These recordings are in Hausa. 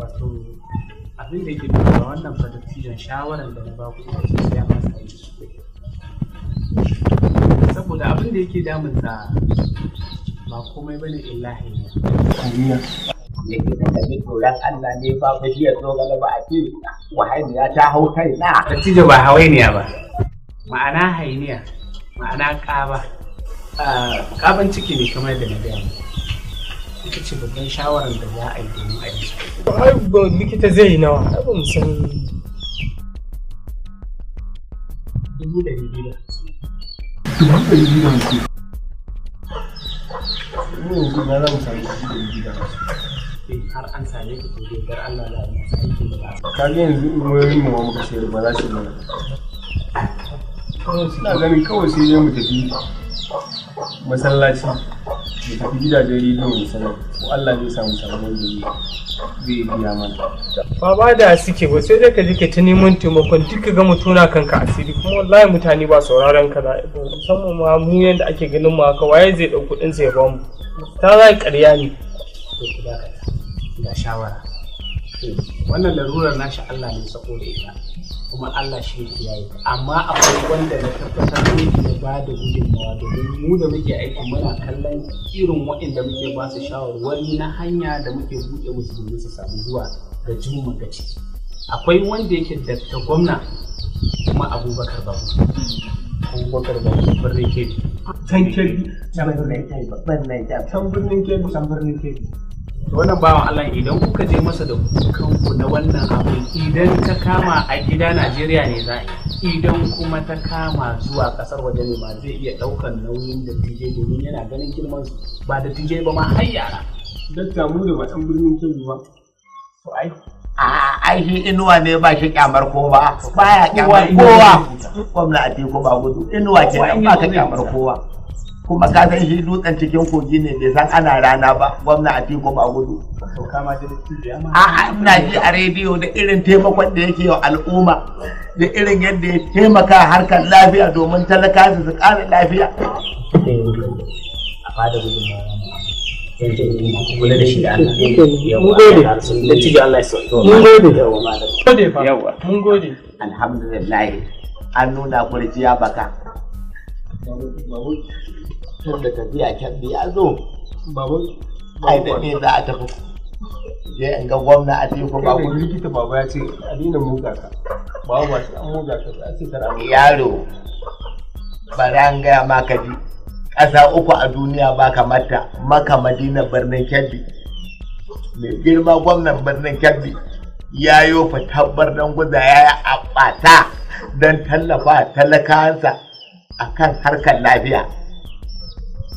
wato abin da yake nuna wannan fadattun shawarar da na ba ku ita ce sai ya masa aiki saboda abin da yake damunsa ba komai bane illahi ne yake da kaje tsoron Allah ne ba ba shi ya zo galaba a ce wahainiya ta hau kai na dattijo ba hawainiya ba ma'ana hainiya ma'ana ƙaban ciki ne kamar da na gaya ita ce babban shawarar da za a yi domin a yi ai likita zai yi nawa ai ba mu san 250. Har an same ka to dai Allah da aikin da ka ga yanzu wayoyin mu muka sayar ba za su yi mana suna ganin kawai sai dai mu tafi masallaci mu tafi gidajen rediyo mu sanar ko Allah zai samu sabon zai biya mana ba da suke ba sai dai ka je ka ta neman taimakon duka ga mutuna kanka asiri kuma wallahi mutane ba sauraron ka da musamman ma mu yanda ake ganin mu haka waye zai dau kudin sa ya ba mu ta za ƙarya ne da shawara wannan larurar nashi Allah ne saboda ita kuma Allah shi ke yayi amma akwai wanda na tabbatar ne ya ba da gudunmawa domin mu da muke aiki muna kallon irin waɗanda muke ba su shawarwari na hanya da muke buɗe musu domin su samu zuwa ga jin magaci akwai wanda yake da gwamna kuma Abubakar Babu birnin Kebbi can Kebbi can birnin Kebbi wannan bawan Allah idan kuka je masa da kanku na wannan abu idan ta kama a gida Najeriya ne za a yi idan kuma ta kama zuwa kasar waje ne ma zai iya ɗaukar nauyin da tije domin yana ganin girman su ba da tije ba ma har yara dakta mu da ba ɗan birnin Kebbi ba to ai ai shi inuwa ne ba shi kyamar kowa baya kyamar kowa gwamna Atiku Bagudu inuwa kenan ba ka kyamar kowa kuma ka san shi dutsen cikin kogi ne bai san ana rana ba gwamna Atiku Bagudu to kama da tije ma a'a ina ji a rediyo da irin taimakon da yake wa al'umma da irin yadda ya taimaka harkar lafiya domin talaka su ƙara lafiya a bada gudunmawa kula da shi da Allah mun gode da tije Allah ya sauke mun gode gode fa yawa mun gode alhamdulillah an nuna kurciya baka tun da tafiya can biya zo ai da ne za a tafi je in ga gwamna Atiku Bagudu likita baba ya ce a daina muga ka baba ba sai an muga ka sai a ce kar a yaro bari an gaya maka ji ƙasa uku a duniya ba kamata Maka Madina birnin Kebbi mai girma gwamnan birnin Kebbi ya yi fitar birnin Guza ya yi aɓata don tallafa talakansa a kan harkar lafiya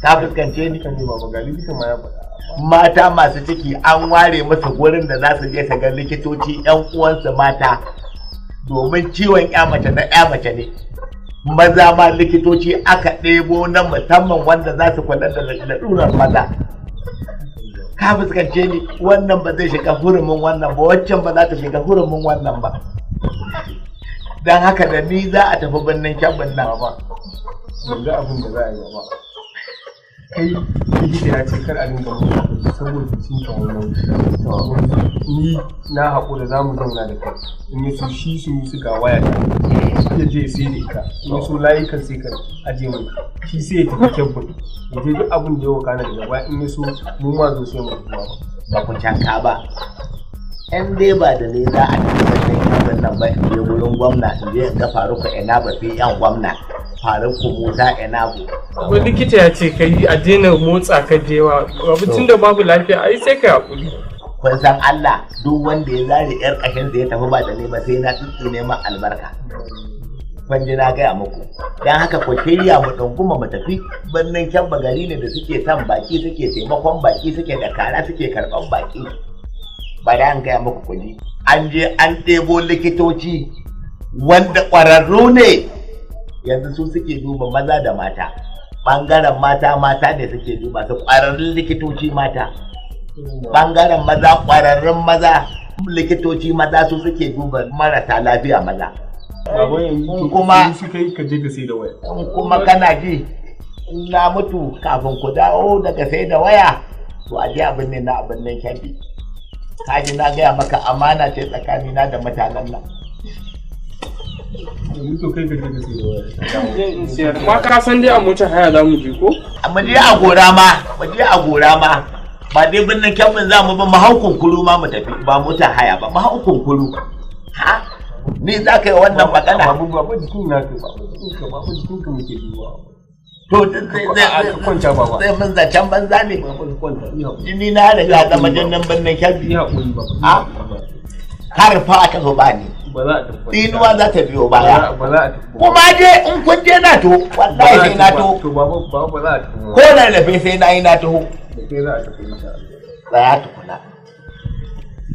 ka fuskance ni ne baba ga likita ma ya faɗa mata masu ciki an ware musu gurin da za su je su ga likitoci yan uwansu mata domin ciwon ya mace na ya mace ne maza ma likitoci aka ɗebo na musamman wanda za su kula da lalurar maza ka fuskance ni wannan ba zai shiga hurumin wannan ba waccan ba za ta shiga hurumin wannan ba don haka da ni za a tafi birnin Kebbin nan ba yanzu abin da za a yi ba kai likita ya ce kar a dinga mutu saboda sun kawo ni na haƙura za mu zauna da kai in yi su shi su yi su ga waya ta ya je sai da ita in yi su layukan sai ka aje mai shi sai ya tafi Kebbin ya je duk abin da ya wakana daga baya in yi su mu ma zo sai mu zuwa ba ku canka ba yan dai ba da ne za a tafi birnin nan ba in je wurin gwamna in je in ga Faruku Enaba fi yan gwamna Faruku Musa Enabo. Abu likita ya ce kai a daina motsa ka da yawa abincin da babu lafiya ai sai ka hakuri. Kun san Allah duk wanda ya zare yar kashin da ya tafi ba da ne ba sai na tsitsi neman albarka. Ban ji na gaya muku. Dan haka ku shirya mu ɗunguma mu tafi birnin Kebbi gari ne da suke son baki suke taimakon baki suke da kara suke karɓan baki. Bari an gaya muku kuɗi. An je an ɗebo likitoci wanda ƙwararru ne yanzu su suke duba maza da mata ɓangaren mata ne suke duba su ƙwararrun likitoci mata ɓangaren maza ƙwararrun maza likitoci maza su suke duba marasa lafiya maza kuma su kai ka je ka sai da waya kuma kana ji na mutu kafin ku dawo daga sai da waya to a je abin ne na abin nan Kebbi kaji na gaya maka amana ce tsakanina da mutanen nan. to kai ka sai da ma ka san dai a motar haya za mu je ko? Mu je a gora ma ba dai birnin Kebbi za mu ba mu hau kunkuru ma mu tafi ba motar haya ba mu hau kunkuru. Ha ni za ka yi wannan magana? Babu jikin na babu jikin ka muke duba. To zai kwanta baba. Sai mun zancen banza ne. Babu kwanta. Jini na riga zama jannan birnin Kebbi. Ya hakuri baba. Ha har fa ta zo ba ni. Ba za a tafi. Tsinuwa za ta biyo baya. Ba za a tafi. Kuma je in kun je na to wallahi sai na to. To baba ba za a tafi. Ko da lafe sai na yi na taho. Da kai za a tafi insha Allah. Tsaya tukuna.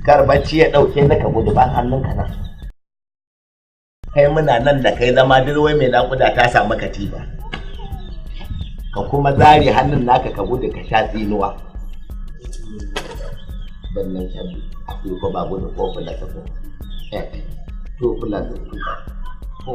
Kar bacci ya dauke ka gudu ban hannunka nan. Kai muna nan da kai zama dirwai mai nakuda ta samu katiba. Ka kuma zare hannun naka ka gudu ka sha tsinuwa. Bannan Kebbi a ko ba gudu ko kula ta ko. To kula da su.